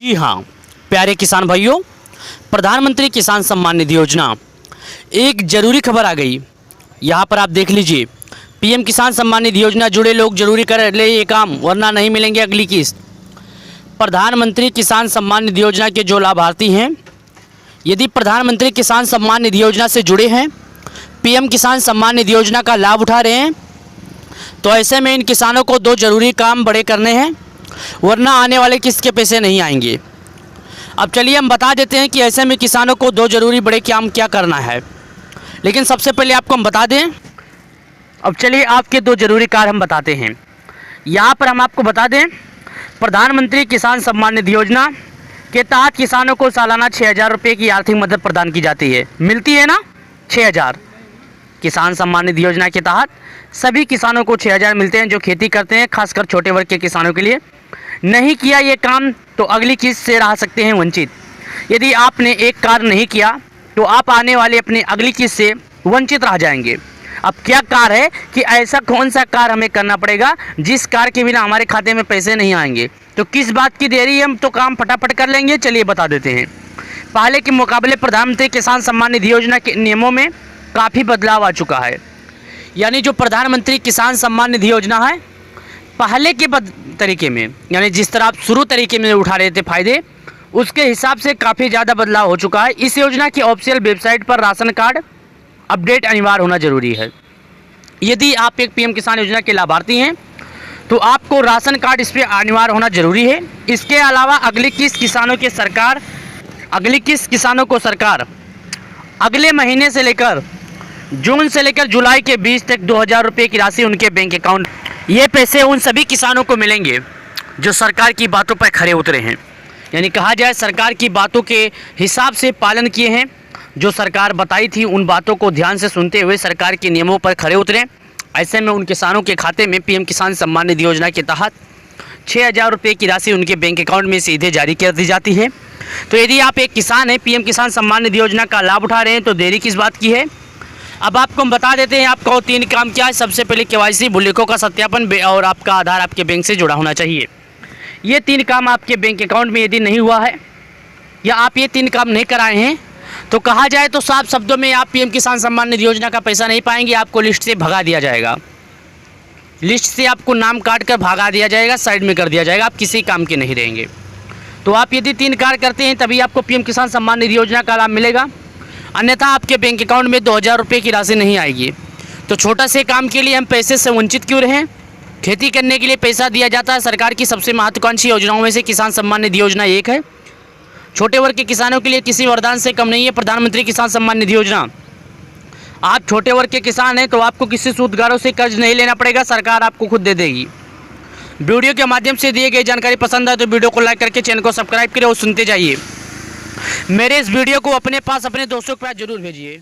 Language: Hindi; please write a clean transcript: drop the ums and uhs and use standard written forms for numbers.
जी हाँ प्यारे किसान भाइयों, प्रधानमंत्री किसान सम्मान निधि योजना एक ज़रूरी खबर आ गई। यहाँ पर आप देख लीजिए, पीएम किसान सम्मान निधि योजना जुड़े लोग जरूरी कर ले ये काम, वरना नहीं मिलेंगे अगली किस्त। प्रधानमंत्री किसान सम्मान निधि योजना के जो लाभार्थी हैं, यदि प्रधानमंत्री किसान सम्मान निधि योजना से जुड़े हैं, पीएम किसान सम्मान निधि योजना का लाभ उठा रहे हैं, तो ऐसे में इन किसानों को दो ज़रूरी काम बड़े करने हैं, वरना आने वाले किस्त के पैसे नहीं आएंगे। अब चलिए हम बता देते हैं कि ऐसे में किसानों को दो ज़रूरी बड़े काम क्या करना है। लेकिन सबसे पहले आपको हम बता दें, अब चलिए आपके दो ज़रूरी कार्य हम बताते हैं। यहाँ पर हम आपको बता दें, प्रधानमंत्री किसान सम्मान निधि योजना के तहत किसानों को सालाना 6,000 रुपये की आर्थिक मदद प्रदान की जाती है। मिलती है ना 6,000। किसान सम्मान निधि योजना के तहत सभी किसानों को 6,000 मिलते हैं जो खेती करते हैं, खासकर छोटे वर्ग के किसानों के लिए। नहीं किया ये काम तो अगली किस्त से रह सकते हैं वंचित। यदि आपने एक कार्य नहीं किया तो आप आने वाले अपनी अगली किस्त से वंचित रह जाएंगे। अब क्या कार्य है कि ऐसा कौन सा कार्य हमें करना पड़ेगा जिस कार्य के बिना हमारे खाते में पैसे नहीं आएंगे। तो किस बात की देरी है, हम तो काम फटाफट कर लेंगे। चलिए बता देते हैं। पहले के मुकाबले प्रधानमंत्री किसान सम्मान निधि योजना के नियमों में काफ़ी बदलाव आ चुका है। यानी जो प्रधानमंत्री किसान सम्मान निधि योजना है, पहले के तरीके में, यानी जिस तरह आप शुरू तरीके में उठा रहे थे फ़ायदे, उसके हिसाब से काफ़ी ज़्यादा बदलाव हो चुका है। इस योजना की ऑफिशियल वेबसाइट पर राशन कार्ड अपडेट अनिवार्य होना जरूरी है। यदि आप एक पीएम किसान योजना के लाभार्थी हैं तो आपको राशन कार्ड इस पर अनिवार्य होना जरूरी है। इसके अलावा अगली किस्त किसानों को सरकार अगले महीने से लेकर जून से लेकर जुलाई के 20 तक 2,000 रुपये की राशि उनके बैंक अकाउंट, ये पैसे उन सभी किसानों को मिलेंगे जो सरकार की बातों पर खरे उतरे हैं। यानी कहा जाए सरकार की बातों के हिसाब से पालन किए हैं, जो सरकार बताई थी उन बातों को ध्यान से सुनते हुए सरकार के नियमों पर खरे उतरे। ऐसे में उन किसानों के खाते में पीएम किसान सम्मान निधि योजना के तहत 6,000 रुपये की राशि उनके बैंक अकाउंट में सीधे जारी कर दी जाती है। तो यदि आप एक किसान हैं, पीएम किसान सम्मान निधि योजना का लाभ उठा रहे हैं, तो देरी किस बात की है। अब आपको हम बता देते हैं आपका 3 काम क्या है। सबसे पहले केवाईसी बुलेको का सत्यापन और आपका आधार आपके बैंक से जुड़ा होना चाहिए। ये 3 काम आपके बैंक अकाउंट में यदि नहीं हुआ है या आप ये 3 काम नहीं कराए हैं, तो कहा जाए तो साफ शब्दों में आप पीएम किसान सम्मान निधि योजना का पैसा नहीं पाएंगे। आपको लिस्ट से भगा दिया जाएगा, लिस्ट से आपको नाम काट कर भगा दिया जाएगा, साइड में कर दिया जाएगा, आप किसी काम के नहीं रहेंगे। तो आप यदि 3 कार्य करते हैं तभी आपको पीएम किसान सम्मान निधि योजना का लाभ मिलेगा, अन्यथा आपके बैंक अकाउंट में 2,000 रुपये की राशि नहीं आएगी। तो छोटा से काम के लिए हम पैसे से वंचित क्यों रहें। खेती करने के लिए पैसा दिया जाता है। सरकार की सबसे महत्वाकांक्षी योजनाओं में से किसान सम्मान निधि योजना एक है। छोटे वर्ग के किसानों के लिए किसी वरदान से कम नहीं है प्रधानमंत्री किसान सम्मान निधि योजना। आप छोटे वर्ग के किसान हैं तो आपको किसी सूदगारों से कर्ज नहीं लेना पड़ेगा, सरकार आपको खुद दे देगी। वीडियो के माध्यम से दिए गई जानकारी पसंद आए तो वीडियो को लाइक करके चैनल को सब्सक्राइब करें और सुनते जाइए। मेरे इस वीडियो को अपने पास अपने दोस्तों के पास जरूर भेजिए।